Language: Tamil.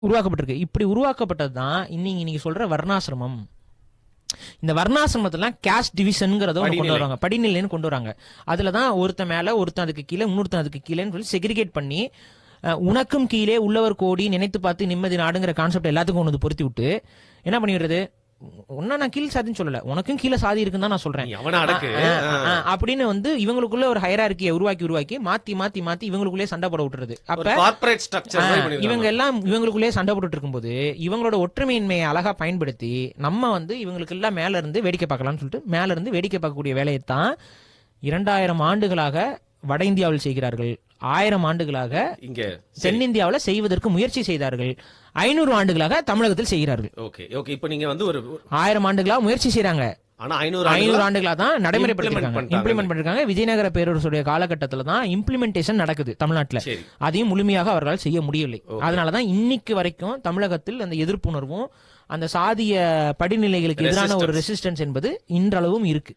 உருவாக்கப்பட்டிருக்கு. இப்படி உருவாக்கப்பட்டது தான் நீங்க சொல்ற வர்ணாசிரமம். இந்த வர்ணாசிரமத்தெல்லாம் கேஸ்ட் டிவிஷன்ங்கிறத கொண்டு வராங்க, படிநிலைன்னு கொண்டு வராங்க. அதுலதான் ஒருத்தன் மேல ஒருத்தன் அதுக்கு கீழே இன்னொருத்தன் அதுக்கு கீழேன்னு சொல்லி செக்ரிகேட் பண்ணி உனக்கும் கீழே உள்ளவர் கோடி நினைத்து பார்த்து நிம்மதி நாடுங்கிற கான்செப்ட் எல்லாத்துக்கும் ஒன்று பொருத்தி விட்டு என்ன பண்ணிடுறது, ஒன்னா நான் கீழ் சாதின்னு சொல்லல, உனக்கும் கீழே சாதி இருக்குன்னு தான் நான் சொல்றேன் அப்படின்னு வந்து இவங்களுக்குள்ள ஒரு ஹைரார்க்கியை உருவாக்கி மாத்தி மாத்தி மாத்தி இவங்களுக்குள்ளே சண்டை போட விட்டுறது. அப்ப இவங்க எல்லாம் இவங்களுக்குள்ளே சண்டை போட்டு இருக்கும்போது இவங்களோட ஒற்றுமையின்மையை அழகா பயன்படுத்தி நம்ம வந்து இவங்களுக்கு எல்லாம் மேல இருந்து வேடிக்கை பார்க்கலாம்னு சொல்லிட்டு மேல இருந்து வேடிக்கை பார்க்கக்கூடிய வேலையைத்தான் 2000 ஆண்டுகளாக வட இந்தியாவில் செய்கிறார்கள், 1000 ஆண்டுகளாக இங்க தென்னிந்தியாவில் செய்வதற்கு முயற்சி செய்தார்கள், 500 ஆண்டுகளாக தமிழகத்தில் செய்கிறார்கள். இப்ப நீங்க வந்து ஒரு 1000 ஆண்டுகளாக முயற்சி செய்யறாங்க, ஆனா 500 ஆண்டுகளா தான் நடைமுறைப்படுத்திருக்காங்க, இம்ப்ளிமெண்ட் பண்ணிருக்காங்க. விஜயநகர பேரரசுடைய காலகட்டத்துல தான் இம்ப்ளிமெண்டேஷன் நடக்குது தமிழ்நாட்டுல. அதையும் முழுமையாக அவர்களால் செய்ய முடியவில்லை. அதனாலதான் இன்னைக்கு வரைக்கும் தமிழகத்தில் அந்த எதிர்ப்புணர்வும் அந்த சாதிய படிநிலைகளுக்கு எதிரான ஒரு ரெசிஸ்டன்ஸ் என்பது இன்றளவும் இருக்கு.